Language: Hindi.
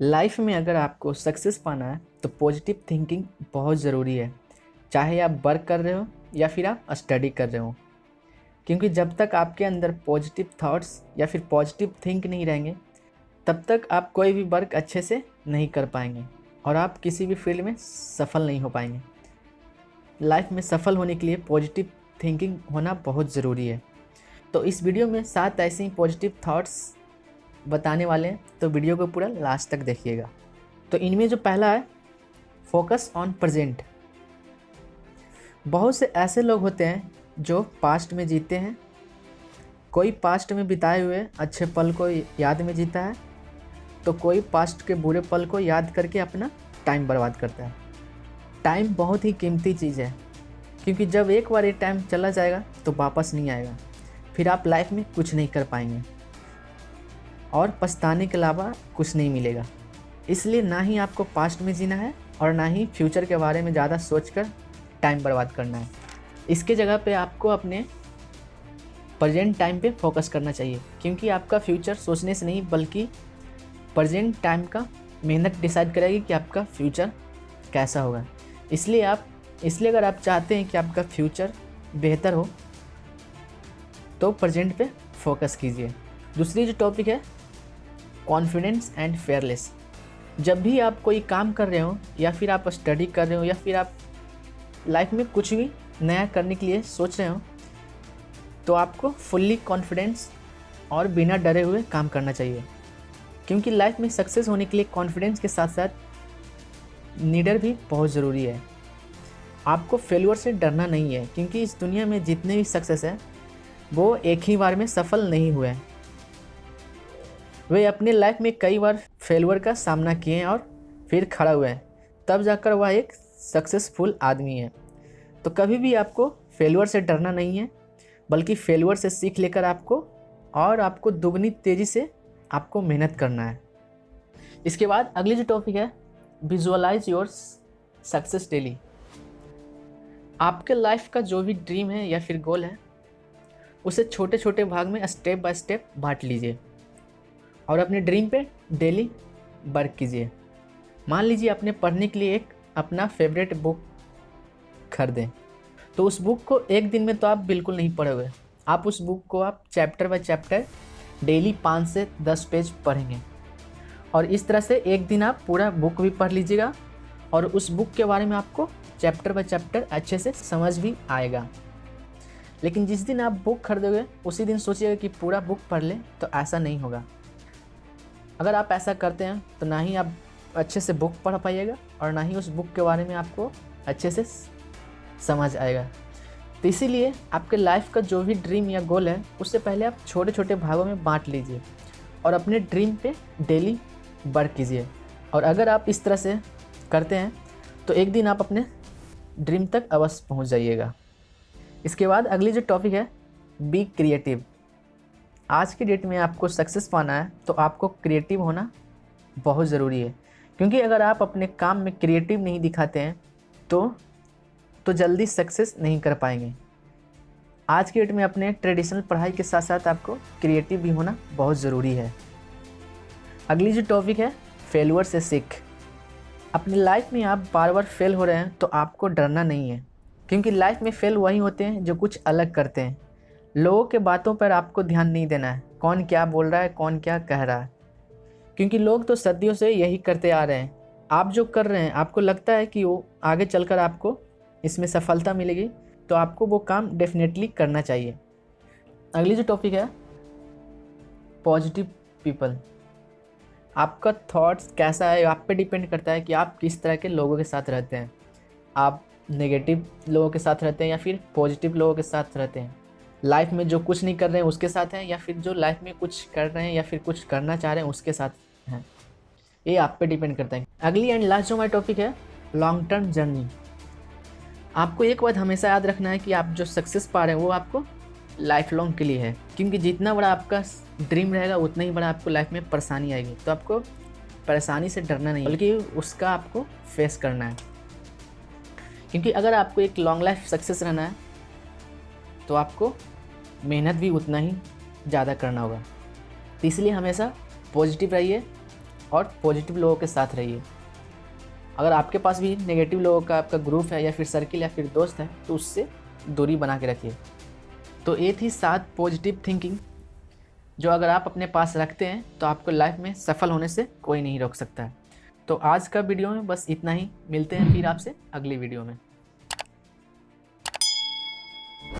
लाइफ में अगर आपको सक्सेस पाना है तो पॉजिटिव थिंकिंग बहुत ज़रूरी है। चाहे आप वर्क कर रहे हो या फिर आप स्टडी कर रहे हो, क्योंकि जब तक आपके अंदर पॉजिटिव थॉट्स या फिर पॉजिटिव थिंक नहीं रहेंगे तब तक आप कोई भी वर्क अच्छे से नहीं कर पाएंगे और आप किसी भी फील्ड में सफल नहीं हो पाएंगे। लाइफ में सफल होने के लिए पॉजिटिव थिंकिंग होना बहुत ज़रूरी है। तो इस वीडियो में 7 ऐसे ही पॉजिटिव थॉट्स बताने वाले हैं, तो वीडियो को पूरा लास्ट तक देखिएगा। तो इनमें जो पहला है, फोकस ऑन प्रेजेंट। बहुत से ऐसे लोग होते हैं जो पास्ट में जीते हैं। कोई पास्ट में बिताए हुए अच्छे पल को याद में जीता है, तो कोई पास्ट के बुरे पल को याद करके अपना टाइम बर्बाद करता है। टाइम बहुत ही कीमती चीज़ है, क्योंकि जब एक बार ये टाइम चला जाएगा तो वापस नहीं आएगा। फिर आप लाइफ में कुछ नहीं कर पाएंगे और पछताने के अलावा कुछ नहीं मिलेगा। इसलिए ना ही आपको पास्ट में जीना है और ना ही फ्यूचर के बारे में ज़्यादा सोचकर टाइम बर्बाद करना है। इसके जगह पे आपको अपने प्रेजेंट टाइम पे फोकस करना चाहिए, क्योंकि आपका फ्यूचर सोचने से नहीं बल्कि प्रेजेंट टाइम का मेहनत डिसाइड करेगी कि आपका फ्यूचर कैसा होगा। इसलिए अगर आप चाहते हैं कि आपका फ्यूचर बेहतर हो तो प्रेजेंट पे फोकस कीजिए। दूसरी जो टॉपिक है, कॉन्फिडेंस एंड फेयरलेस। जब भी आप कोई काम कर रहे हो या फिर आप स्टडी कर रहे हो या फिर आप लाइफ में कुछ भी नया करने के लिए सोच रहे हो, तो आपको फुल्ली कॉन्फिडेंस और बिना डरे हुए काम करना चाहिए। क्योंकि लाइफ में सक्सेस होने के लिए कॉन्फिडेंस के साथ साथ निडर भी बहुत ज़रूरी है। आपको फेलियर से डरना नहीं है, क्योंकि इस दुनिया में जितने भी सक्सेस है वो एक ही बार में सफल नहीं हुए। वे अपने लाइफ में कई बार फेलियर का सामना किए हैं और फिर खड़ा हुए हैं, तब जाकर वह एक सक्सेसफुल आदमी है। तो कभी भी आपको फेलियर से डरना नहीं है, बल्कि फेलियर से सीख लेकर आपको दुगनी तेज़ी से आपको मेहनत करना है। इसके बाद अगली जो टॉपिक है, विजुअलाइज योर सक्सेस डेली। आपके लाइफ का जो भी ड्रीम है या फिर गोल है, उसे छोटे छोटे भाग में स्टेप बाय स्टेप बांट लीजिए और अपने ड्रीम पे डेली वर्क कीजिए। मान लीजिए आपने पढ़ने के लिए एक अपना फेवरेट बुक खरीदें, तो उस बुक को एक दिन में तो आप बिल्कुल नहीं पढ़ोगे। आप उस बुक को आप चैप्टर बाय चैप्टर डेली 5 से 10 पेज पढ़ेंगे और इस तरह से एक दिन आप पूरा बुक भी पढ़ लीजिएगा और उस बुक के बारे में आपको चैप्टर बाय चैप्टर अच्छे से समझ भी आएगा। लेकिन जिस दिन आप बुक खरीदोगे उसी दिन सोचिएगा कि पूरा बुक पढ़ लें, तो ऐसा नहीं होगा। अगर आप ऐसा करते हैं तो ना ही आप अच्छे से बुक पढ़ पाइएगा और ना ही उस बुक के बारे में आपको अच्छे से समझ आएगा। तो इसीलिए आपके लाइफ का जो भी ड्रीम या गोल है, उससे पहले आप छोटे छोटे भागों में बांट लीजिए और अपने ड्रीम पे डेली वर्क कीजिए। और अगर आप इस तरह से करते हैं तो एक दिन आप अपने ड्रीम तक अवश्य पहुंच जाइएगा। इसके बाद अगली जो टॉपिक है, बी क्रिएटिव। आज की डेट में आपको सक्सेस पाना है तो आपको क्रिएटिव होना बहुत ज़रूरी है, क्योंकि अगर आप अपने काम में क्रिएटिव नहीं दिखाते हैं तो जल्दी सक्सेस नहीं कर पाएंगे। आज की डेट में अपने ट्रेडिशनल पढ़ाई के साथ साथ आपको क्रिएटिव भी होना बहुत ज़रूरी है। अगली जो टॉपिक है, फेलियर से सीख। अपनी लाइफ में आप बार बार फेल हो रहे हैं तो आपको डरना नहीं है, क्योंकि लाइफ में फेल वही होते हैं जो कुछ अलग करते हैं। लोगों के बातों पर आपको ध्यान नहीं देना है, कौन क्या बोल रहा है, कौन क्या कह रहा है, क्योंकि लोग तो सदियों से यही करते आ रहे हैं। आप जो कर रहे हैं आपको लगता है कि वो आगे चलकर आपको इसमें सफलता मिलेगी, तो आपको वो काम डेफिनेटली करना चाहिए। अगली जो टॉपिक है, पॉजिटिव पीपल। आपका थॉट्स कैसा है आप पे डिपेंड करता है कि आप किस तरह के लोगों के साथ रहते हैं। आप नेगेटिव लोगों के साथ रहते हैं या फिर पॉजिटिव लोगों के साथ रहते हैं। लाइफ में जो कुछ नहीं कर रहे हैं उसके साथ हैं, या फिर जो लाइफ में कुछ कर रहे हैं या फिर कुछ करना चाह रहे हैं उसके साथ हैं। ये आप पे डिपेंड करता है। अगली एंड लास्ट जो हमारा टॉपिक है, लॉन्ग टर्म जर्नी। आपको एक बात हमेशा याद रखना है कि आप जो सक्सेस पा रहे हैं वो आपको लाइफ लॉन्ग के लिए है, क्योंकि जितना बड़ा आपका ड्रीम रहेगा उतना ही बड़ा आपको लाइफ में परेशानी आएगी। तो आपको परेशानी से डरना नहीं, बल्कि उसका आपको फेस करना है। क्योंकि अगर आपको एक लॉन्ग लाइफ सक्सेस रहना है तो आपको मेहनत भी उतना ही ज़्यादा करना होगा। तो इसलिए हमेशा पॉजिटिव रहिए और पॉजिटिव लोगों के साथ रहिए। अगर आपके पास भी नेगेटिव लोगों का आपका ग्रुप है या फिर सर्किल या फिर दोस्त है तो उससे दूरी बना के रखिए। तो ये थी 7 पॉजिटिव थिंकिंग जो अगर आप अपने पास रखते हैं तो आपको लाइफ में सफल होने से कोई नहीं रोक सकता है। तो आज का वीडियो में बस इतना ही, मिलते हैं फिर आपसे अगली वीडियो में।